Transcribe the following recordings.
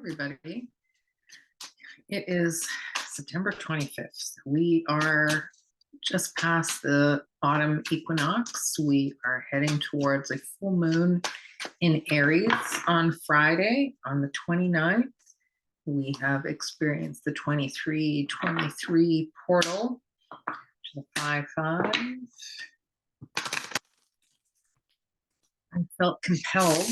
Everybody. It is September 25th. We are just past the autumn equinox. We are heading towards a full moon in Aries on Friday on the 29th. We have experienced the 2323 portal, which is a 5-5. I felt compelled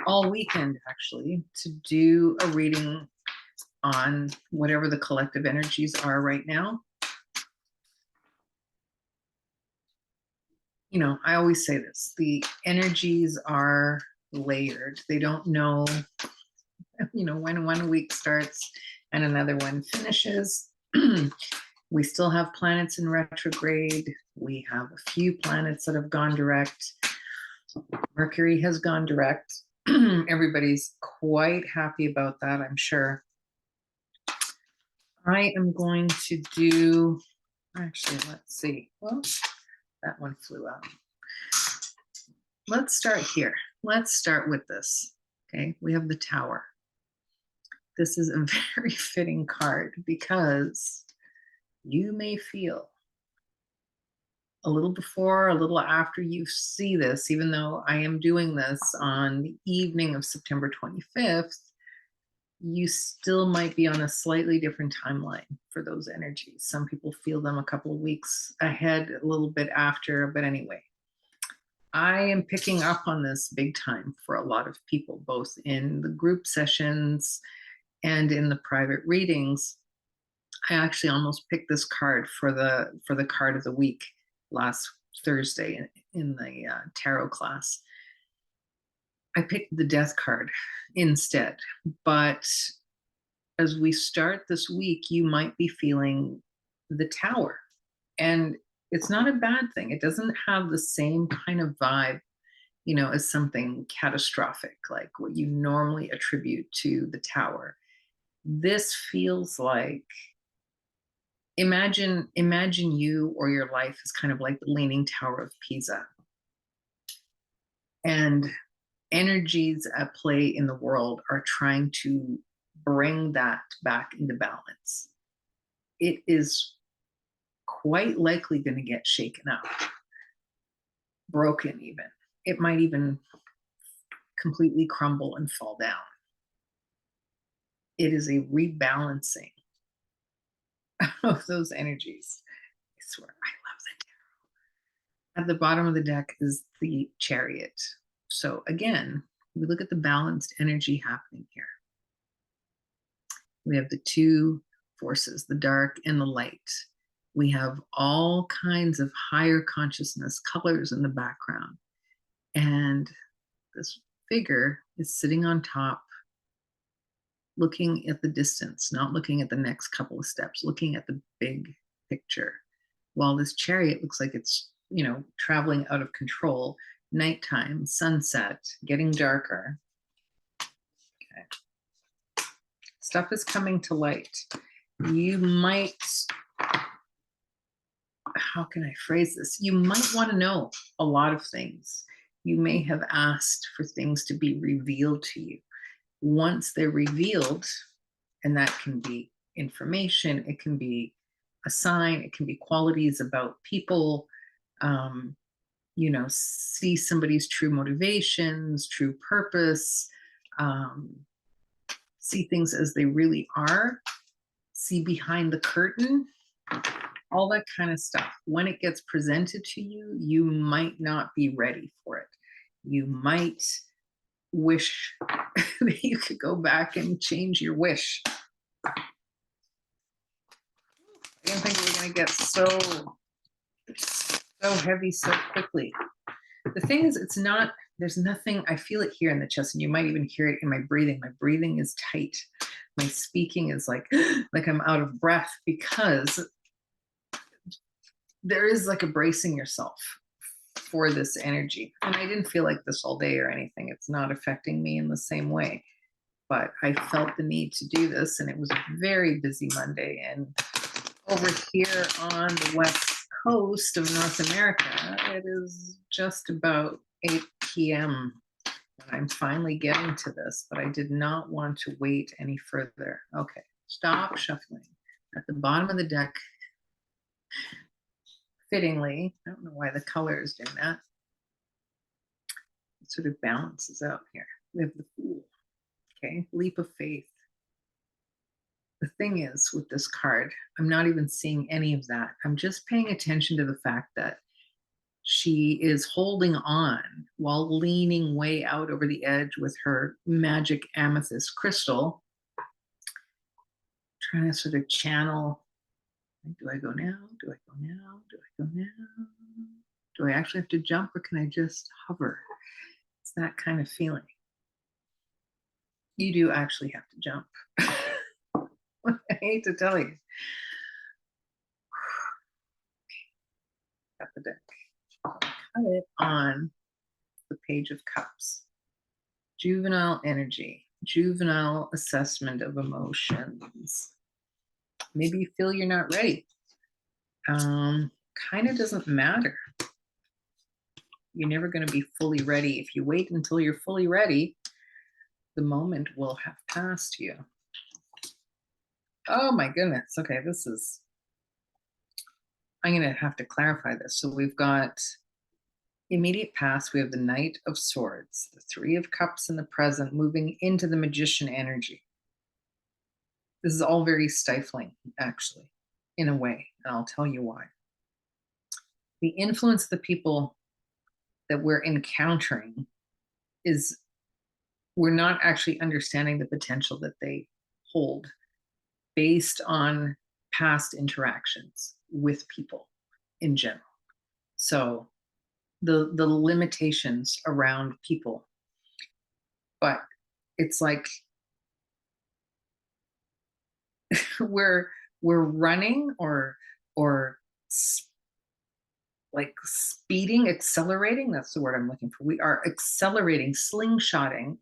all weekend, actually, to do a reading on whatever the collective energies are right now. You know, I always say this, the energies are layered. They don't know, when one week starts and another one finishes. We still have planets in retrograde. We have a few planets that have gone direct. Mercury has gone direct. Everybody's quite happy about that, I'm sure. I am going to do, actually, let's see. Well, that one flew out. Let's start here. Let's start with this. Okay, we have the Tower. This is a very fitting card because you may feel a little before, a little after you see this, even though I am doing this on the evening of September 25th, you still might be on a slightly different timeline for those energies. Some people feel them a couple of weeks ahead, a little bit after, but anyway. I am picking up on this big time for a lot of people, both in the group sessions and in the private readings. I actually almost picked this card for the card of the week last Thursday in the tarot class. I picked the Death card instead, but as we start this week, you might be feeling the Tower, and it's not a bad thing. It doesn't have the same kind of vibe, as something catastrophic, like what you normally attribute to the Tower. This feels like, imagine you or your life is kind of like the Leaning Tower of Pisa, and energies at play in the world are trying to bring that back into balance. It is quite likely going to get shaken up, broken even. It might even completely crumble and fall down. It is a rebalancing of those energies. I swear, I love the tarot. At the bottom of the deck is the Chariot. So again, we look at the balanced energy happening here. We have the two forces, the dark and the light. We have all kinds of higher consciousness colors in the background. And this figure is sitting on top, looking at the distance, not looking at the next couple of steps, looking at the big picture. While this Chariot looks like it's, traveling out of control. Nighttime, sunset, getting darker. Okay. Stuff is coming to light. You might, how can I phrase this? You might want to know a lot of things. You may have asked for things to be revealed to you. Once they're revealed, and that can be information, it can be a sign, it can be qualities about people, see somebody's true motivations, true purpose, see things as they really are, see behind the curtain, all that kind of stuff. When it gets presented to you, you might not be ready for it. You might wish that you could go back and change your wish. I didn't think we were going to get so heavy so quickly. The thing is, there's nothing, I feel it here in the chest, and you might even hear it in my breathing. My breathing is tight. My speaking is like I'm out of breath, because there is like a bracing yourself for this energy. And I didn't feel like this all day or anything. It's not affecting me in the same way, but I felt the need to do this, and it was a very busy Monday. And over here on the West Coast of North America, it is just about 8 p.m. when I'm finally getting to this, but I did not want to wait any further. Okay, stop shuffling. At the bottom of the deck, fittingly, I don't know why the color is doing that. It sort of balances out here. We have the Fool. Okay, leap of faith. The thing is with this card, I'm not even seeing any of that. I'm just paying attention to the fact that she is holding on while leaning way out over the edge with her magic amethyst crystal, trying to sort of channel. Do I go now? Do I go now? Do I go now? Do I actually have to jump or can I just hover? It's that kind of feeling. You do actually have to jump. I hate to tell you. Got the deck. Cut it on the Page of Cups. Juvenile energy, juvenile assessment of emotions. Maybe you feel you're not ready. Kind of doesn't matter. You're never going to be fully ready. If you wait until you're fully ready, the moment will have passed you. Oh my goodness. Okay, this is, I'm going to have to clarify this. So we've got immediate past, we have the Knight of Swords, the Three of Cups in the present, moving into the Magician energy. This is all very stifling, actually, in a way, and I'll tell you why. The influence of the people that we're encountering is, we're not actually understanding the potential that they hold based on past interactions with people in general. So the limitations around people, but it's like we're running or like speeding, accelerating. That's the word I'm looking for. We are accelerating, slingshotting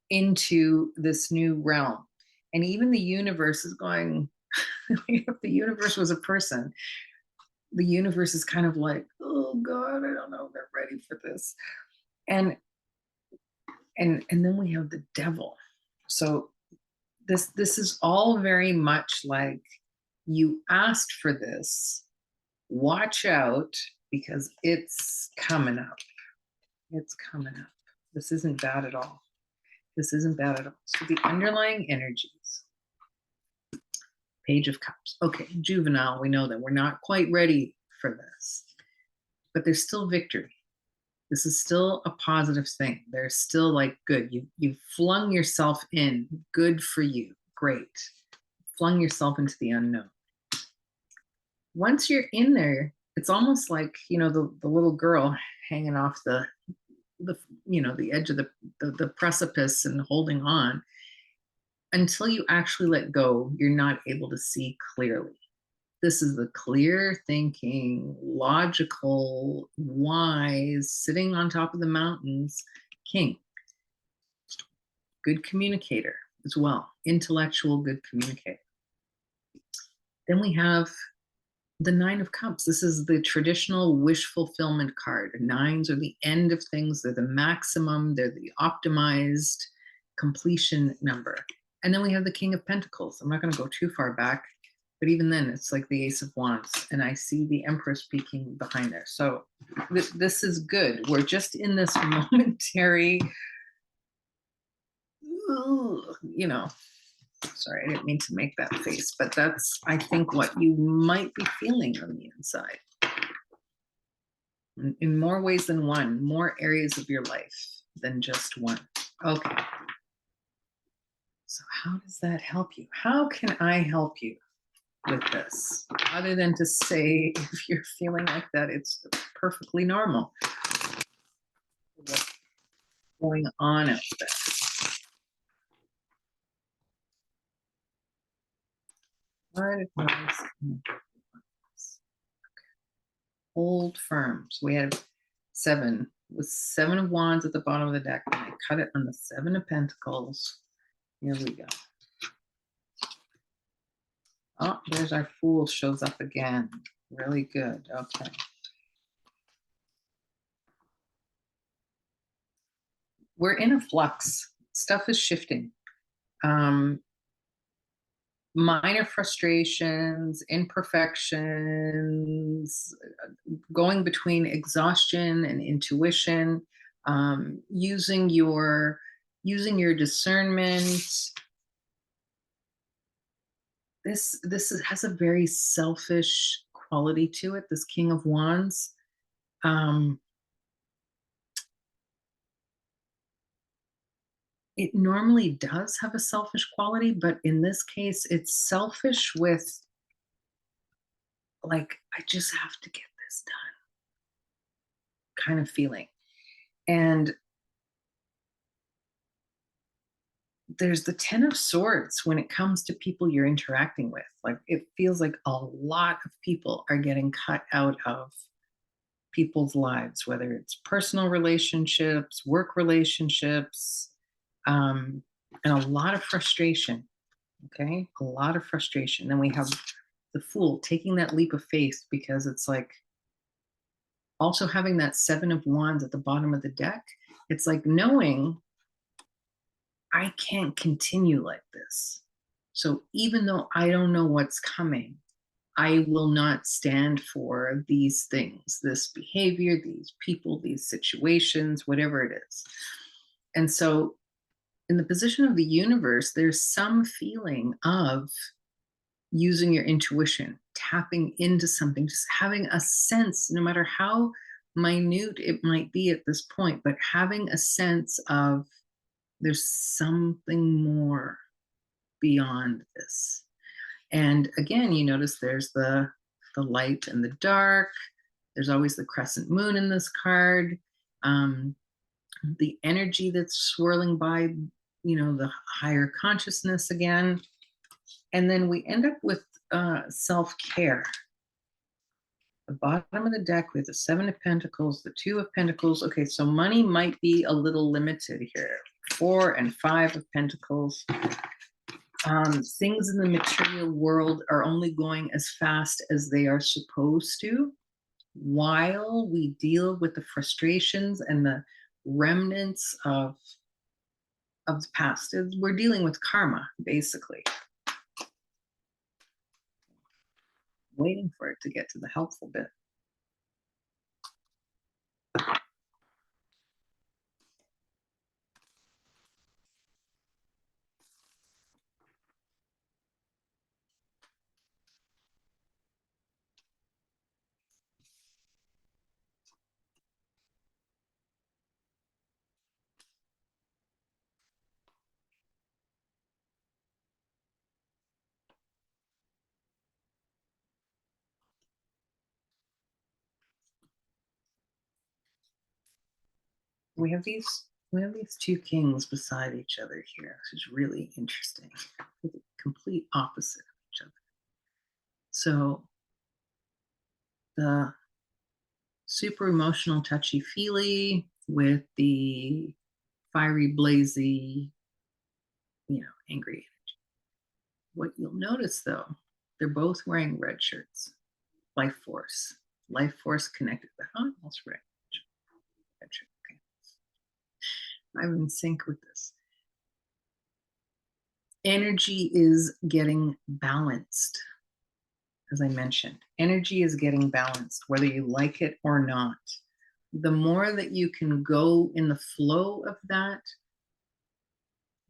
into this new realm. And even the universe is going, if the universe was a person, the universe is kind of like, oh God, I don't know if they're ready for this. And then we have the devil. So this is all very much like, you asked for this, watch out, because it's coming up. It's coming up. This isn't bad at all. This isn't bad at all. So the underlying energies, Page of Cups. Okay, juvenile, we know that we're not quite ready for this, but there's still victory. This is still a positive thing. There's still like, good. You've flung yourself in. Good for you. Great. Flung yourself into the unknown. Once you're in there, it's almost like, the little girl hanging off the edge of the precipice and holding on. Until you actually let go, you're not able to see clearly. This is the clear thinking, logical, wise, sitting on top of the mountains king. Good communicator as well, intellectual, good communicator. Then we have the Nine of Cups. This is the traditional wish fulfillment card. Nines are the end of things. They're the maximum. They're the optimized completion number. And then we have the King of Pentacles. I'm not going to go too far back, but even then, it's like the Ace of Wands. And I see the Empress peeking behind there. So this is good. We're just in this momentary, sorry, I didn't mean to make that face, but that's, I think, what you might be feeling on the inside. In more ways than one, more areas of your life than just one. Okay. So how does that help you? How can I help you with this? Other than to say, if you're feeling like that, it's perfectly normal. What's going on out there? Hold firm. So we had 7 with 7 of Wands at the bottom of the deck, and I cut it on the 7 of Pentacles. Here we go. Oh, there's our Fool, shows up again. Really good. Okay. we're in a flux. Stuff is shifting. Um, Minor frustrations, imperfections, going between exhaustion and intuition, using your discernment. Has a very selfish quality to it. This King of Wands. Um, it normally does have a selfish quality, but in this case, it's selfish with like, I just have to get this done kind of feeling. And there's the Ten of Swords when it comes to people you're interacting with. Like, it feels like a lot of people are getting cut out of people's lives, whether it's personal relationships, work relationships, um, and a lot of frustration. Okay. A lot of frustration. Then we have the Fool taking that leap of faith, because it's like also having that Seven of Wands at the bottom of the deck. It's like knowing I can't continue like this. So even though I don't know what's coming, I will not stand for these things, this behavior, these people, these situations, whatever it is. And so, in the position of the universe, there's some feeling of using your intuition, tapping into something, just having a sense, no matter how minute it might be at this point, but having a sense of there's something more beyond this. And again, you notice there's the light and the dark. There's always the crescent moon in this card. Um, the energy that's swirling by, the higher consciousness again. And then we end up with self-care. The bottom of the deck with the Seven of Pentacles, the Two of Pentacles. Okay, so money might be a little limited here. Four and Five of Pentacles. Things in the material world are only going as fast as they are supposed to, while we deal with the frustrations and the remnants of the past. We're dealing with karma, basically. Waiting for it to get to the helpful bit. We have these two kings beside each other here, which is really interesting. They're the complete opposite of each other. So the super emotional, touchy feely with the fiery, blazy, angry. What you'll notice though, they're both wearing red shirts. Life force. Life force connected. That's red. Red shirt. Okay. I'm in sync with this. Energy is getting balanced. As I mentioned, energy is getting balanced, whether you like it or not. The more that you can go in the flow of that,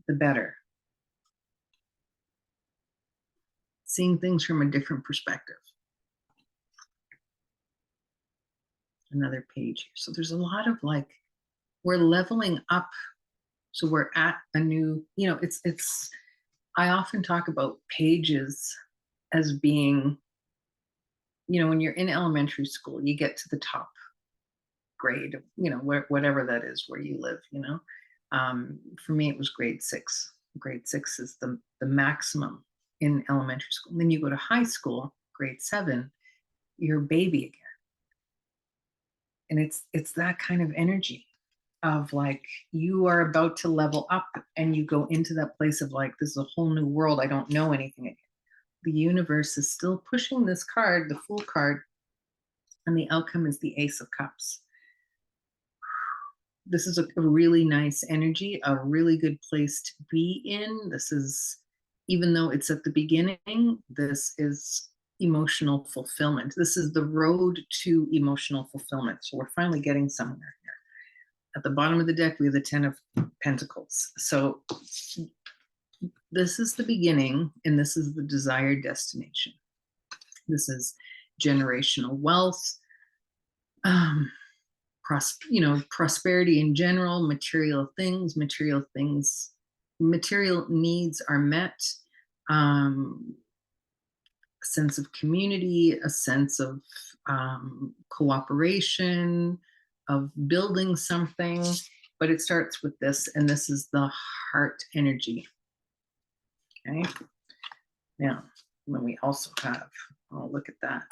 the better. Seeing things from a different perspective. Another page here. So there's a lot of we're leveling up. So we're at a new, it's I often talk about pages as being, when you're in elementary school, you get to the top grade, whatever that is where you live, for me, it was grade six. Grade six is the maximum in elementary school. And then you go to high school, grade seven, you're a baby again. And it's that kind of energy of you are about to level up, and you go into that place of this is a whole new world. I don't know anything again. The universe is still pushing this card, the Fool card, and the outcome is the Ace of Cups. this is a really nice energy, a really good place to be in. This is, even though it's at the beginning, this is emotional fulfillment. This is the road to emotional fulfillment. So we're finally getting somewhere here. At the bottom of the deck, we have the 10 of Pentacles. So this is the beginning, and this is the desired destination. This is generational wealth, prosperity in general, material needs are met, a sense of community, a sense of cooperation, of building something. But it starts with this, and this is the heart energy. Okay. Now, then we also have, oh, look at that.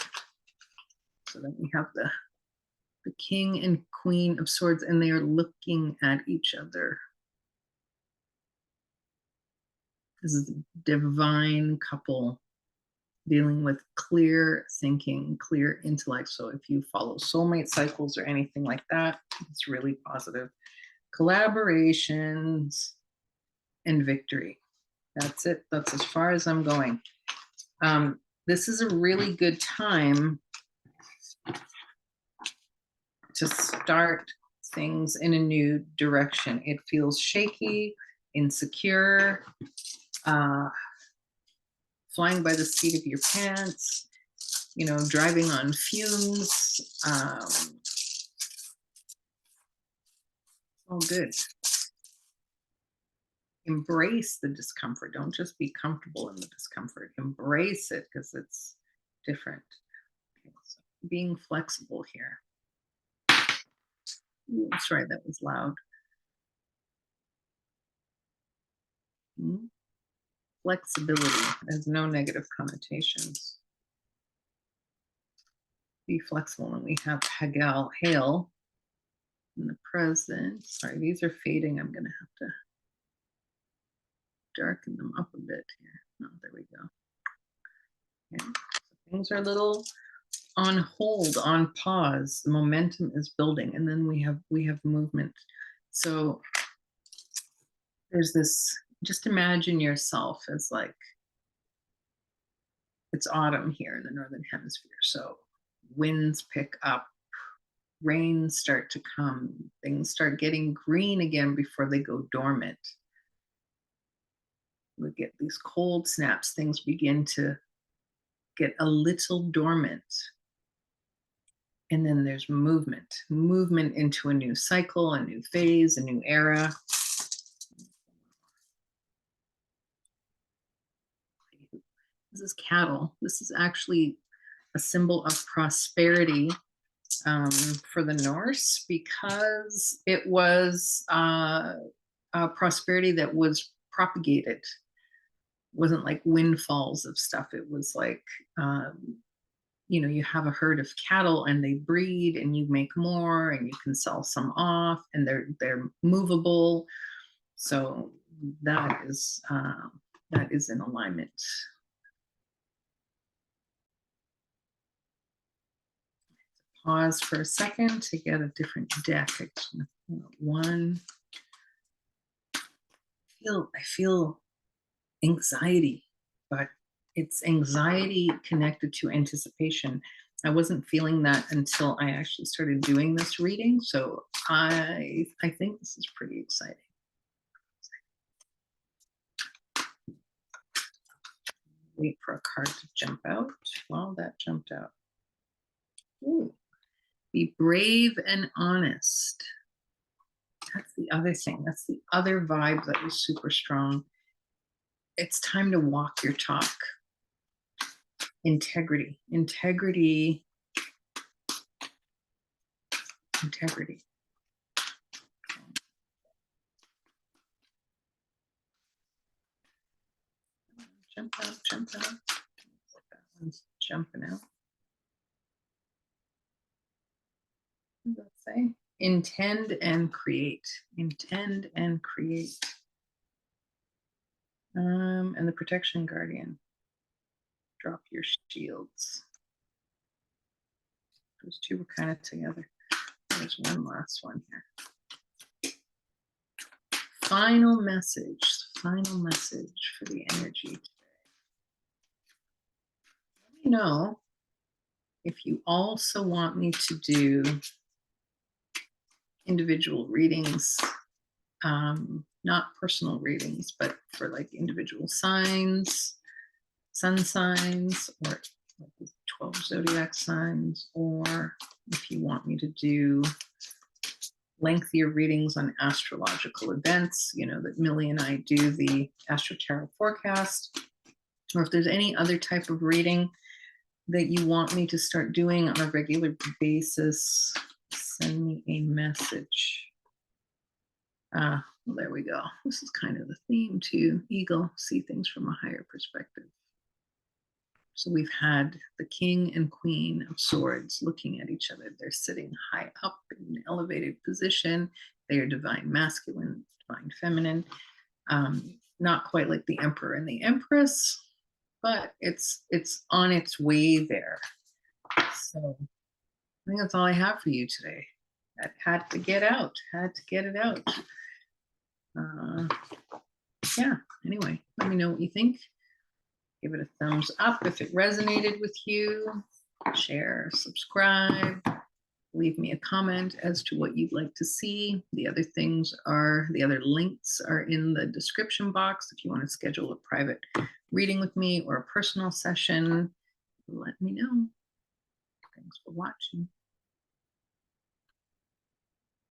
So then we have the King and Queen of Swords, and they are looking at each other. This is a divine couple dealing with clear thinking, clear intellect. So if you follow soulmate cycles or anything like that, it's really positive. Collaborations and victory. That's it. That's as far as I'm going. This is a really good time to start things in a new direction. It feels shaky, insecure, flying by the seat of your pants, driving on fumes. Oh, good. Embrace the discomfort. Don't just be comfortable in the discomfort. Embrace it because it's different. Okay, so being flexible here. Ooh, sorry, that was loud. Flexibility has no negative connotations. Be flexible. And we have Hagel, hail in the present. Sorry, these are fading. I'm going to have to darken them up a bit here. Oh, there we go. Okay. So things are a little on hold, on pause. The momentum is building, and then we have movement. So there's this, just imagine yourself as like, it's autumn here in the northern hemisphere. So winds pick up, rains start to come, things start getting green again before they go dormant. We get these cold snaps, things begin to get a little dormant. And then there's movement into a new cycle, a new phase, a new era. This is cattle. This is actually a symbol of prosperity for the Norse, because it was a prosperity that was propagated. It wasn't like windfalls of stuff. It was like, you have a herd of cattle and they breed and you make more and you can sell some off and they're movable. So that is in alignment. Pause for a second to get a different deck. One. I feel anxiety, but it's anxiety connected to anticipation. I wasn't feeling that until I actually started doing this reading. So I think this is pretty exciting. Wait for a card to jump out. Well, that jumped out. Ooh. Be brave and honest. That's the other thing. That's the other vibe that was super strong. It's time to walk your talk. Integrity. Jump out. That one's jumping out. What does that say? Intend and create. And the protection guardian. Drop your shields. Those two were kind of together. There's one last one here. final message. Final message for the energy today. Let me know if you also want me to do individual readings, not personal readings, but for like individual signs, sun signs, or like the 12 zodiac signs, or if you want me to do lengthier readings on astrological events, that Millie and I do the Astro Tarot forecast, or if there's any other type of reading that you want me to start doing on a regular basis, send me a message. Well, there we go. This is kind of the theme too. Eagle, see things from a higher perspective. So we've had the king and queen of swords looking at each other. They're sitting high up in an elevated position. They are divine masculine, divine feminine. Not quite like the emperor and the empress, but it's on its way there. So I think that's all I have for you today. That had to get out. Had to get it out. Yeah. Anyway, let me know what you think. Give it a thumbs up if it resonated with you. Share, subscribe, leave me a comment as to what you'd like to see. The other links are in the description box if you want to schedule a private reading with me or a personal session. Let me know. Thanks for watching.